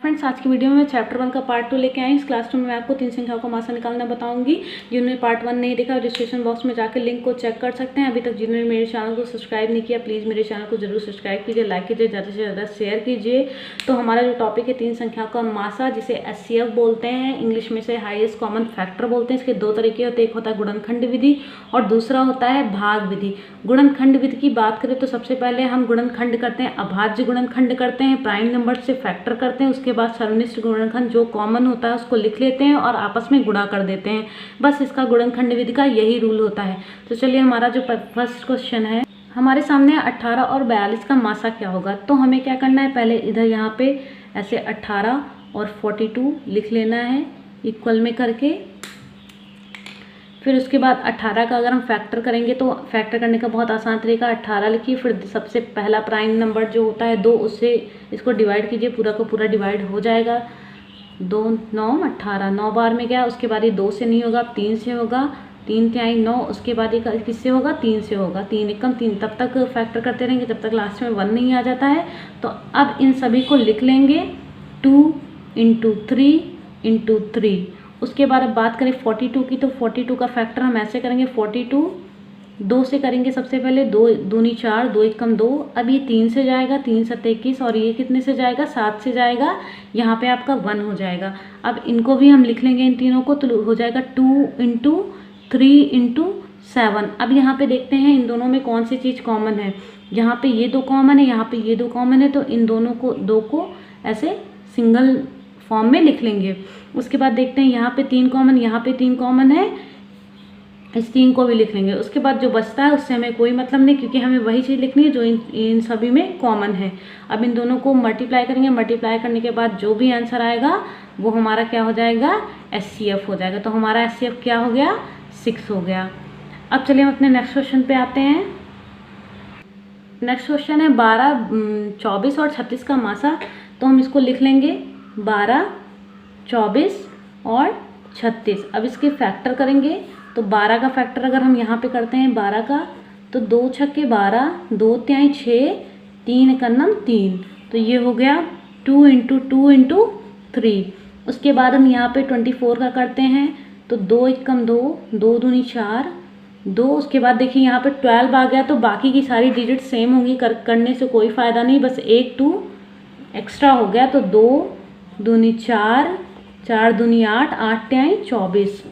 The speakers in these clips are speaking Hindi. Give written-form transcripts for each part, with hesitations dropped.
फ्रेंड्स, आज की वीडियो में मैं चैप्टर 1 का पार्ट 2 लेके आई। इस क्लास में मैं आपको 3 संख्याओं का मासा निकालना बताऊंगी। जिन्होंने पार्ट 1 नहीं देखा, डिस्क्रिप्शन बॉक्स में जाकर लिंक को चेक कर सकते हैं। अभी तक जिन्होंने मेरे चैनल को सब्सक्राइब नहीं किया, प्लीज़ मेरे चैनल को जरूर सब्सक्राइब कीजिए, लाइक कीजिए, ज़्यादा से ज़्यादा शेयर कीजिए। तो हमारा जो टॉपिक है 3 संख्याओं का मासा, जिसे HCF बोलते हैं, इंग्लिश में से हाईएस्ट कॉमन फैक्टर बोलते हैं। इसके 2 तरीके होते हैं, एक होता है गुणनखंड विधि और दूसरा होता है भाग विधि। गुणनखंड विधि की बात करें तो सबसे पहले हम गुणनखंड करते हैं, अभाज्य गुणनखंड करते हैं, प्राइम नंबर से फैक्टर करते हैं, उसके बाद सर्वनिष्ठ गुणनखंड जो कॉमन होता है उसको लिख लेते हैं और आपस में गुणा कर देते हैं। बस इसका गुणनखंड विधि का यही रूल होता है। तो चलिए, हमारा जो फर्स्ट क्वेश्चन है, हमारे सामने 18 और 42 का मासा क्या होगा। तो हमें क्या करना है, पहले इधर यहाँ पे ऐसे 18 और 42 लिख लेना है इक्वल में करके। फिर उसके बाद 18 का अगर हम फैक्टर करेंगे तो फैक्टर करने का बहुत आसान तरीका, 18 लिखिए, फिर सबसे पहला प्राइम नंबर जो होता है 2, उससे इसको डिवाइड कीजिए, पूरा का पूरा डिवाइड हो जाएगा। 2 9 18, 9 बार में गया। उसके बाद ये 2 से नहीं होगा, 3 से होगा, 3 तिहाई 9। उसके बाद ये किससे होगा, 3 से होगा, 3 एकम 3। तब तक फैक्टर करते रहेंगे जब तक लास्ट में 1 नहीं आ जाता है। तो अब इन सभी को लिख लेंगे 2 × 3 × 3। उसके बाद अब बात करें 42 की, तो 42 का फैक्टर हम ऐसे करेंगे, 42 2 से करेंगे सबसे पहले, 2 दूनी 4, 2 एकम 2। अब ये 3 से जाएगा, 3 7 21, और ये कितने से जाएगा, 7 से जाएगा, यहाँ पे आपका 1 हो जाएगा। अब इनको भी हम लिख लेंगे इन तीनों को, तो हो जाएगा 2 × 3 × 7। अब यहाँ पे देखते हैं इन दोनों में कौन सी चीज़ कॉमन है। यहाँ पे ये 2 कॉमन है, यहाँ पे ये 2 कॉमन है, तो इन दोनों को 2 को ऐसे सिंगल फॉर्म में लिख लेंगे। उसके बाद देखते हैं यहाँ पे 3 कॉमन, यहाँ पे 3 कॉमन है, इस 3 को भी लिख लेंगे। उसके बाद जो बचता है उससे हमें कोई मतलब नहीं, क्योंकि हमें वही चीज़ लिखनी है जो इन सभी में कॉमन है। अब इन दोनों को मल्टीप्लाई करेंगे, मल्टीप्लाई करने के बाद जो भी आंसर आएगा वो हमारा क्या हो जाएगा, HCF हो जाएगा। तो हमारा HCF क्या हो गया, 6 हो गया। अब चलिए हम अपने नेक्स्ट क्वेश्चन पे आते हैं। नेक्स्ट क्वेश्चन है 12, 24 और 36 का मासा। तो हम इसको लिख लेंगे 12, 24 और 36। अब इसके फैक्टर करेंगे, तो 12 का फैक्टर अगर हम यहाँ पे करते हैं 12 का, तो 2 छक्के 12, 2 तिहाई 6, 3 एकम 3। तो ये हो गया 2 × 2 × 3। उसके बाद हम यहाँ पे 24 का करते हैं, तो 2 एकम 2, 2 दूनी 4, 2। उसके बाद देखिए यहाँ पे 12 आ गया, तो बाकी की सारी डिजिट सेम होंगी, करने से कोई फ़ायदा नहीं, बस 1 2 एक्स्ट्रा हो गया। तो 2 दूनी 4, 4 दूनी 8, 8 तिहाई 24।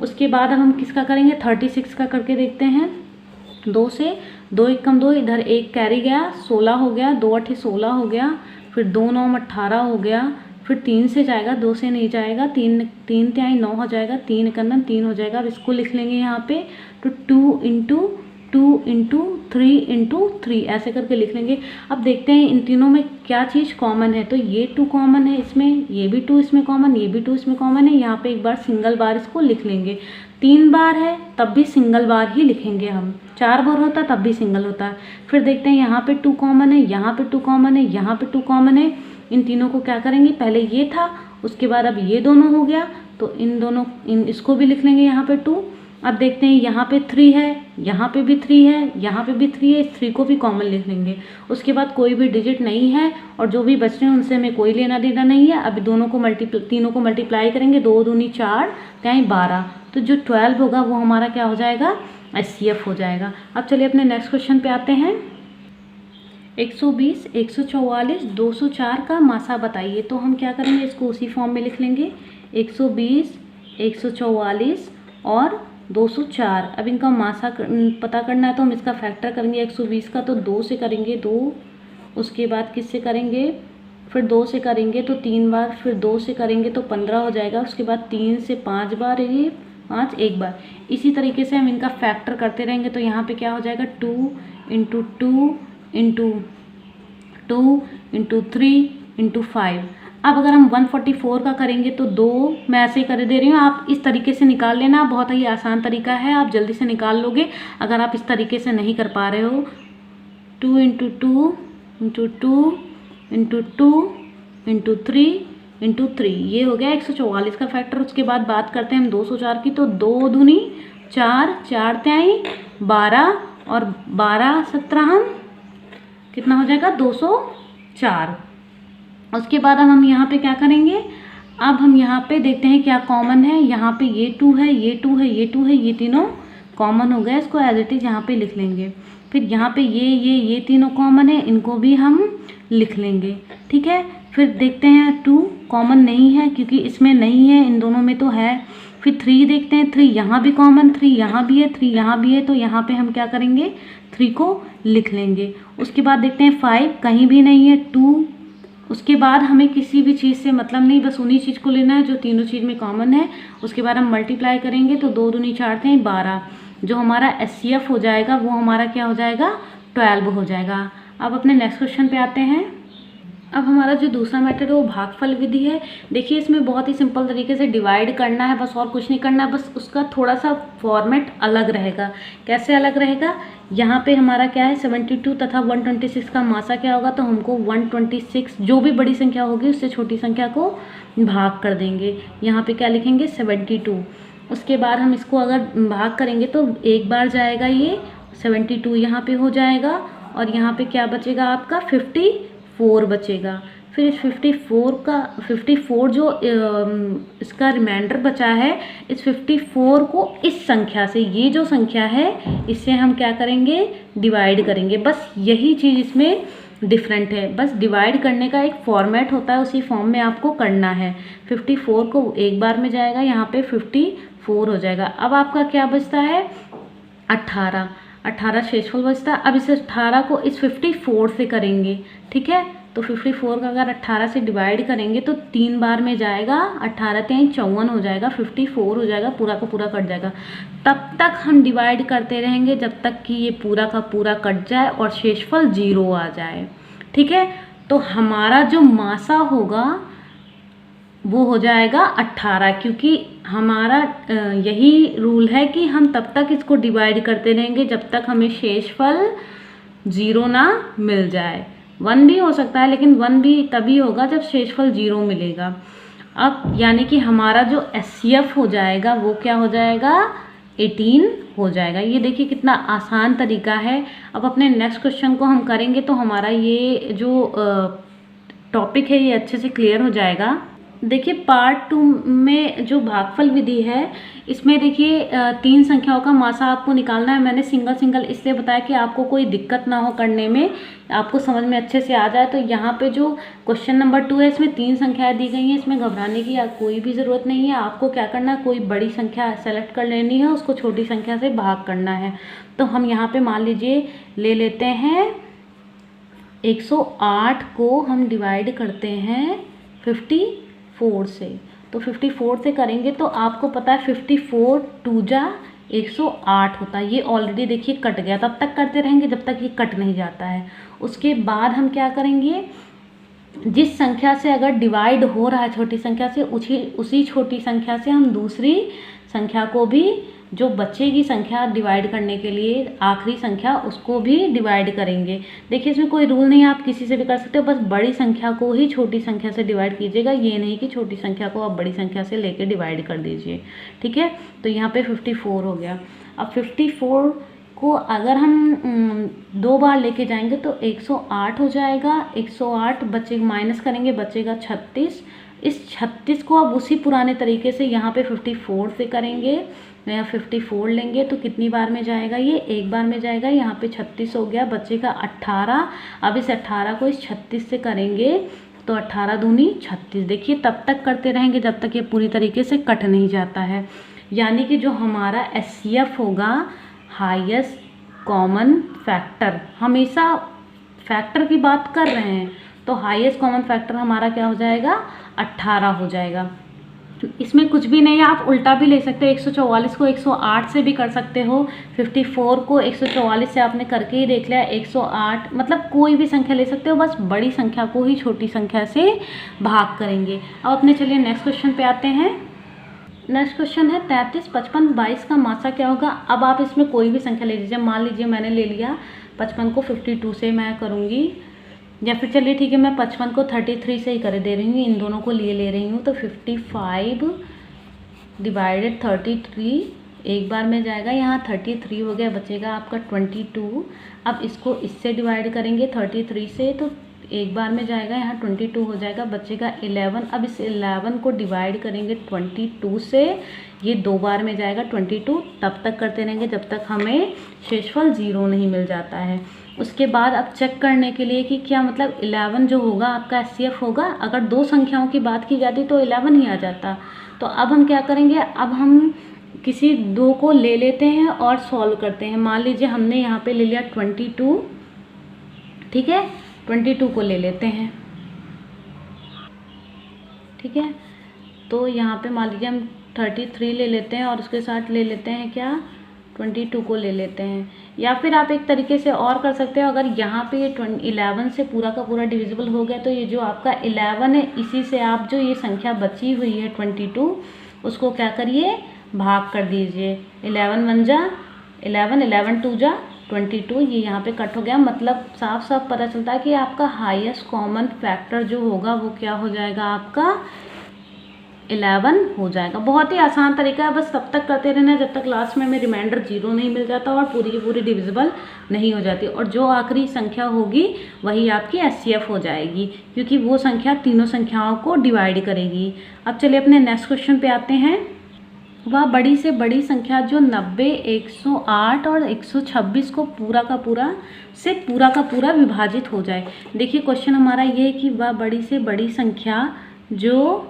उसके बाद हम किसका करेंगे, 36 का करके देखते हैं। 2 से 2 एकम 2, इधर 1 कैरी गया, 16 हो गया, 2 8 16 हो गया, फिर 2 9 18 हो गया, फिर 3 से जाएगा, 2 से नहीं जाएगा, 3 तिहाई 9 हो जाएगा, 3 एकम 3 हो जाएगा। अब इसको लिख लेंगे यहाँ पे, तो 2 × 2 × 3 × 3 ऐसे करके लिख लेंगे। अब देखते हैं इन तीनों में क्या चीज़ कॉमन है। तो ये 2 कॉमन है इसमें, ये भी 2 इसमें कॉमन, ये भी 2 इसमें कॉमन है। यहाँ पे एक बार सिंगल बार इसको लिख लेंगे। 3 बार है तब भी सिंगल बार ही लिखेंगे हम, 4 बार होता है तब भी सिंगल होता है। फिर देखते हैं यहाँ पे 2 कॉमन है, यहाँ पे 2 कॉमन है, यहाँ पे 2 कॉमन है। इन तीनों को क्या करेंगे, पहले ये था, उसके बाद अब ये दोनों हो गया, तो इसको भी लिख लेंगे यहाँ पे 2। अब देखते हैं यहाँ पे 3 है, यहाँ पे भी 3 है, यहाँ पे भी 3 है, इस 3 को भी कॉमन लिख लेंगे। उसके बाद कोई भी डिजिट नहीं है और जो भी बच रहे हैं उनसे हमें कोई लेना देना नहीं है। अब तीनों को मल्टीप्लाई करेंगे, 2 दूनी 4 तिहाई 12, तो जो 12 होगा वो हमारा क्या हो जाएगा, HCF हो जाएगा। अब चलिए अपने नेक्स्ट क्वेश्चन पे आते हैं। 120, 144, 204 का मासा बताइए। तो हम क्या करेंगे, इसको उसी फॉर्म में लिख लेंगे, 120, 144 और 204। अब इनका मासा पता करना है, तो हम इसका फैक्टर करेंगे 120 का, तो 2 से करेंगे 2, उसके बाद किससे करेंगे, फिर 2 से करेंगे तो 3 बार, फिर 2 से करेंगे तो 15 हो जाएगा। उसके बाद 3 से 5 बार, ये 5 एक बार। इसी तरीके से हम इनका फैक्टर करते रहेंगे। तो यहाँ पे क्या हो जाएगा, 2 × 2 × 2 × 3 × 5। अब अगर हम 144 का करेंगे, तो 2 मैं ऐसे ही कर दे रही हूँ, आप इस तरीके से निकाल लेना, बहुत ही आसान तरीका है, आप जल्दी से निकाल लोगे अगर आप इस तरीके से नहीं कर पा रहे हो। 2 × 2 × 2 × 2 × 3 × 3, ये हो गया 144 का फैक्टर। उसके बाद बात करते हैं हम 204 की, तो 2 दूनी 4, 4 तिहाई 12 और 12 17 कितना हो जाएगा, 204। उसके बाद अब हम यहाँ पे क्या करेंगे, अब हम यहाँ पे देखते हैं क्या कॉमन है। यहाँ पे ये 2 है, ये 2 है, ये 2 है, ये तीनों कॉमन हो गए, इसको एज इट इज़ यहाँ पे लिख लेंगे। फिर यहाँ पे ये तीनों कॉमन है, इनको भी हम लिख लेंगे, ठीक है। फिर देखते हैं 2 कॉमन नहीं है क्योंकि इसमें नहीं है, इन दोनों में तो है। फिर 3 देखते हैं, 3 यहाँ भी कॉमन, 3 यहाँ भी है, 3 यहाँ भी है, तो यहाँ पे हम क्या करेंगे, 3 को लिख लेंगे। उसके बाद देखते हैं 5 कहीं भी नहीं है, 2। उसके बाद हमें किसी भी चीज़ से मतलब नहीं, बस उन्हीं चीज़ को लेना है जो तीनों चीज़ में कॉमन है। उसके बाद हम मल्टीप्लाई करेंगे तो 2 दूनी 4 थे 12, जो हमारा SCF हो जाएगा वो हमारा क्या हो जाएगा, 12 हो जाएगा। अब अपने नेक्स्ट क्वेश्चन पे आते हैं। अब हमारा जो दूसरा मेथड है वो भागफल विधि है। देखिए इसमें बहुत ही सिंपल तरीके से डिवाइड करना है, बस और कुछ नहीं करना है, बस उसका थोड़ा सा फॉर्मेट अलग रहेगा। कैसे अलग रहेगा, यहाँ पे हमारा क्या है 72 तथा 126 का मासा क्या होगा, तो हमको 126 जो भी बड़ी संख्या होगी उससे छोटी संख्या को भाग कर देंगे। यहाँ पे क्या लिखेंगे 72। उसके बाद हम इसको अगर भाग करेंगे तो एक बार जाएगा ये 72 यहाँ पे हो जाएगा, और यहाँ पे क्या बचेगा आपका 54 बचेगा। फिर इस 54 जो इसका रिमाइंडर बचा है, इस 54 को इस संख्या से, ये जो संख्या है इससे हम क्या करेंगे, डिवाइड करेंगे। बस यही चीज़ इसमें डिफरेंट है, बस डिवाइड करने का एक फॉर्मेट होता है, उसी फॉर्म में आपको करना है। 54 को एक बार में जाएगा, यहाँ पे 54 हो जाएगा। अब आपका क्या बचता है 18 शेषफल बचता है। अब इस 18 को इस 54 से करेंगे, ठीक है। तो 54 का अगर 18 से डिवाइड करेंगे तो 3 बार में जाएगा, 18 3 54 हो जाएगा, 54 हो जाएगा, पूरा का पूरा कट जाएगा। तब तक हम डिवाइड करते रहेंगे जब तक कि ये पूरा का पूरा कट जाए और शेषफल 0 आ जाए, ठीक है। तो हमारा जो मासा होगा वो हो जाएगा 18, क्योंकि हमारा यही रूल है कि हम तब तक इसको डिवाइड करते रहेंगे जब तक हमें शेषफल 0 ना मिल जाए। 1 भी हो सकता है, लेकिन 1 भी तभी होगा जब शेषफल 0 मिलेगा। अब यानी कि हमारा जो SCF हो जाएगा वो क्या हो जाएगा 18 हो जाएगा। ये देखिए कितना आसान तरीका है। अब अपने नेक्स्ट क्वेश्चन को हम करेंगे तो हमारा ये जो टॉपिक है ये अच्छे से क्लियर हो जाएगा। देखिए पार्ट 2 में जो भागफल विधि है, इसमें देखिए 3 संख्याओं का मासा आपको निकालना है। मैंने सिंगल सिंगल इसलिए बताया कि आपको कोई दिक्कत ना हो करने में, आपको समझ में अच्छे से आ जाए। तो यहाँ पे जो क्वेश्चन नंबर 2 है इसमें 3 संख्याएं दी गई हैं, इसमें घबराने की कोई भी ज़रूरत नहीं है। आपको क्या करना है, कोई बड़ी संख्या सेलेक्ट कर लेनी है, उसको छोटी संख्या से भाग करना है। तो हम यहाँ पर मान लीजिए ले लेते हैं 108 को हम डिवाइड करते हैं 54 से। तो 54 से करेंगे तो आपको पता है 54 2 जा 108 होता है। ये ऑलरेडी देखिए कट गया, तब तक करते रहेंगे जब तक ये कट नहीं जाता है। उसके बाद हम क्या करेंगे, जिस संख्या से अगर डिवाइड हो रहा है छोटी संख्या से, उसी छोटी संख्या से हम दूसरी संख्या को भी, जो बचेगी संख्या डिवाइड करने के लिए आखिरी संख्या, उसको भी डिवाइड करेंगे। देखिए इसमें कोई रूल नहीं है, आप किसी से भी कर सकते हो, बस बड़ी संख्या को ही छोटी संख्या से डिवाइड कीजिएगा। ये नहीं कि छोटी संख्या को आप बड़ी संख्या से लेके डिवाइड कर दीजिए, ठीक है। तो यहाँ पे 54 हो गया। अब 54 को अगर हम 2 बार लेके जाएंगे तो 108 हो जाएगा। 108 बचे माइनस करेंगे, बचेगा 36। इस 36 को अब उसी पुराने तरीके से यहाँ पे 54 से करेंगे, यहाँ 54 लेंगे तो कितनी बार में जाएगा, ये एक बार में जाएगा। यहाँ पे 36 हो गया, बचेगा 18। अब इस 18 को इस 36 से करेंगे तो 18 दूनी 36। देखिए तब तक करते रहेंगे जब तक ये पूरी तरीके से कट नहीं जाता है। यानी कि जो हमारा SCF होगा, हाईएस्ट कॉमन फैक्टर, हमेशा फैक्टर की बात कर रहे हैं तो हाईएस्ट कॉमन फैक्टर हमारा क्या हो जाएगा 18 हो जाएगा। इसमें कुछ भी नहीं है, आप उल्टा भी ले सकते हो। 144 को 108 से भी कर सकते हो, 54 को 144 से आपने करके ही देख लिया, 108 मतलब कोई भी संख्या ले सकते हो, बस बड़ी संख्या को ही छोटी संख्या से भाग करेंगे। अब अपने चलिए नेक्स्ट क्वेश्चन पे आते हैं। नेक्स्ट क्वेश्चन है 33, 55, 22 का मासा क्या होगा। अब आप इसमें कोई भी संख्या ले लीजिए, मान लीजिए मैंने ले लिया 55 को 52 से मैं करूँगी, या फिर चलिए ठीक है मैं 55 को 33 से ही कर दे रही हूँ, इन दोनों को लिए ले रही हूँ। तो 55 डिवाइडेड 33 एक बार में जाएगा, यहाँ 33 हो गया, बचेगा आपका 22। अब इसको इससे डिवाइड करेंगे 33 से, तो एक बार में जाएगा, यहाँ 22 हो जाएगा, बचेगा 11। अब इस 11 को डिवाइड करेंगे 22 से, ये 2 बार में जाएगा 22, तब तक करते रहेंगे जब तक हमें शेषफल 0 नहीं मिल जाता है। उसके बाद अब चेक करने के लिए कि क्या मतलब 11 जो होगा आपका एचसीएफ होगा। अगर 2 संख्याओं की बात की जाती तो 11 ही आ जाता। तो अब हम क्या करेंगे, अब हम किसी 2 को ले लेते हैं और सॉल्व करते हैं। मान लीजिए हमने यहाँ पे ले लिया 22, ठीक है, 22 को ले लेते हैं, ठीक है। तो यहाँ पे मान लीजिए हम 33 ले लेते हैं और उसके साथ ले लेते हैं क्या, 22 को ले लेते हैं। या फिर आप एक तरीके से और कर सकते हो, अगर यहाँ पे ये 11 से पूरा का पूरा डिविजिबल हो गया तो ये जो आपका 11 है, इसी से आप जो ये संख्या बची हुई है 22, उसको क्या करिए, भाग कर दीजिए। 11 1 जा 11, 11 2 जा 22, ये यहाँ पे कट हो गया। मतलब साफ साफ पता चलता है कि आपका हाईएस्ट कॉमन फैक्टर जो होगा वो क्या हो जाएगा, आपका 11 हो जाएगा। बहुत ही आसान तरीका है, बस तब तक करते रहना जब तक लास्ट में हमें रिमाइंडर 0 नहीं मिल जाता और पूरी की पूरी डिविजिबल नहीं हो जाती। और जो आखिरी संख्या होगी वही आपकी एचसीएफ हो जाएगी, क्योंकि वो संख्या तीनों संख्याओं को डिवाइड करेगी। अब चलिए अपने नेक्स्ट क्वेश्चन पे आते हैं। वह बड़ी से बड़ी संख्या जो 90, 108 और 126 को पूरा का पूरा विभाजित हो जाए। देखिए क्वेश्चन हमारा ये है कि वह बड़ी से बड़ी संख्या जो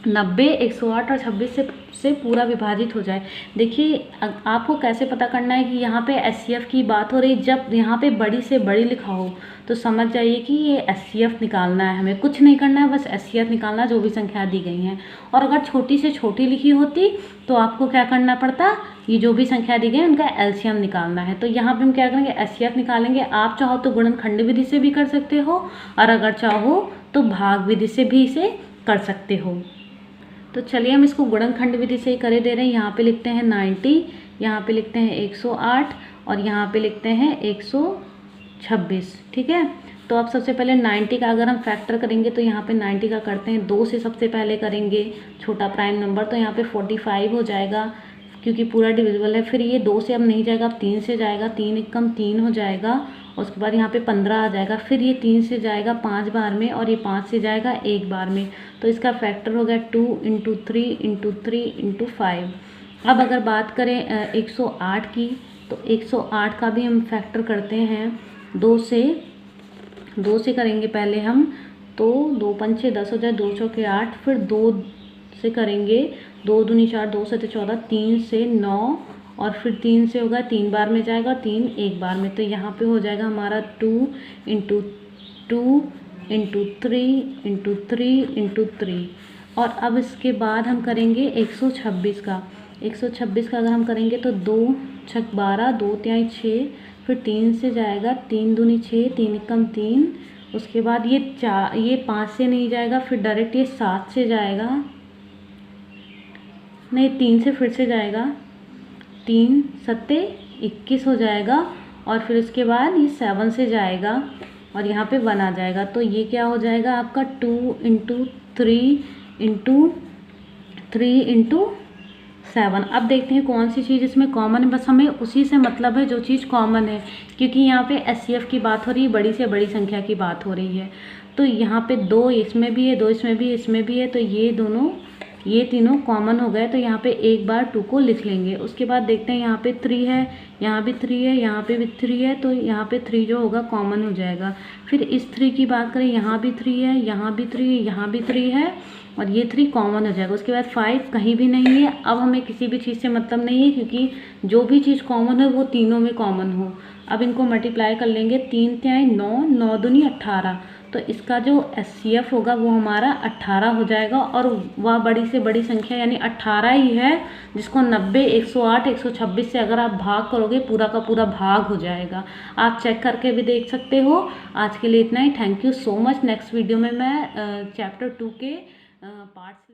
90, 108 और 26 से पूरा विभाजित हो जाए। देखिए आपको कैसे पता करना है कि यहाँ पे एचसीएफ की बात हो रही। जब यहाँ पे बड़ी से बड़ी लिखा हो तो समझ जाइए कि ये एचसीएफ निकालना है, हमें कुछ नहीं करना है, बस एचसीएफ निकालना जो भी संख्या दी गई हैं। और अगर छोटी से छोटी लिखी होती तो आपको क्या करना पड़ता, ये जो भी संख्या दी गई उनका एलसीएम निकालना है। तो यहाँ पे हम क्या करेंगे, एचसीएफ निकालेंगे। आप चाहो तो गुणनखंड विधि से भी कर सकते हो और अगर चाहो तो भाग विधि से भी इसे कर सकते हो। तो चलिए हम इसको गुणनखंड विधि से ही करे दे रहे हैं। यहाँ पे लिखते हैं 90, यहाँ पे लिखते हैं 108 और यहाँ पे लिखते हैं 126, ठीक है। तो अब सबसे पहले 90 का अगर हम फैक्टर करेंगे तो यहाँ पे 90 का करते हैं 2 से सबसे पहले करेंगे छोटा प्राइम नंबर, तो यहाँ पे 45 हो जाएगा क्योंकि पूरा डिविजिबल है। फिर ये 2 से अब नहीं जाएगा, अब 3 से जाएगा, 3 एकम 3 हो जाएगा। उसके बाद यहाँ पे 15 आ जाएगा। फिर ये 3 से जाएगा 5 बार में और ये 5 से जाएगा 1 बार में। तो इसका फैक्टर हो गया 2 × 3 × 3 × 5। अब अगर बात करें 108 की, तो 108 का भी हम फैक्टर करते हैं 2 से करेंगे पहले हम, तो 2 5 6 10 हो जाए, 2 चौके 8, फिर 2 से करेंगे, 2 दूनी 4, 2 7 14, 3 से 9 और फिर 3 से होगा 3 बार में जाएगा, 3 1 बार में। तो यहाँ पे हो जाएगा हमारा 2 × 2 × 3 × 3 × 3। और अब इसके बाद हम करेंगे 126 का। 126 का अगर हम करेंगे तो 2 छक 12, 2 तिहाई 6, फिर 3 से जाएगा, 3 दूनी 6, 3 एकम 3। उसके बाद ये 5 से नहीं जाएगा, फिर डायरेक्ट ये 7 से जाएगा, नहीं 3 से फिर से जाएगा, 3 7 21 हो जाएगा। और फिर उसके बाद ये 7 से जाएगा और यहाँ पे 1 आ जाएगा। तो ये क्या हो जाएगा आपका 2 × 3 × 3 × 7। अब देखते हैं कौन सी चीज़ इसमें कॉमन है, बस हमें उसी से मतलब है जो चीज़ कॉमन है, क्योंकि यहाँ पे एचसीएफ की बात हो रही है, बड़ी से बड़ी संख्या की बात हो रही है। तो यहाँ पे 2 इसमें भी है, 2 इसमें भी है, इसमें भी है, तो ये तीनों कॉमन हो गए। तो यहाँ पे एक बार 2 को लिख लेंगे। उसके बाद देखते हैं यहाँ पे 3 है, यहाँ भी 3 है, यहाँ पे भी 3 है, तो यहाँ पे 3 जो होगा कॉमन हो जाएगा। फिर इस 3 की बात करें, यहाँ भी 3 है, यहाँ भी 3 है, यहाँ भी 3 है और ये 3 कॉमन हो जाएगा। उसके बाद 5 कहीं भी नहीं है। अब हमें किसी भी चीज़ से मतलब नहीं है, क्योंकि जो भी चीज़ कॉमन है वो तीनों में कॉमन हो। अब इनको मल्टीप्लाई कर लेंगे, 3 तिहाई 9, 9 दूनी 18। तो इसका जो एचसीएफ होगा वो हमारा 18 हो जाएगा। और वह बड़ी से बड़ी संख्या यानी 18 ही है, जिसको 90, 108, 126 से अगर आप भाग करोगे पूरा का पूरा भाग हो जाएगा। आप चेक करके भी देख सकते हो। आज के लिए इतना ही। Thank you so much. Next video में मैं चैप्टर 2 के पार्ट्स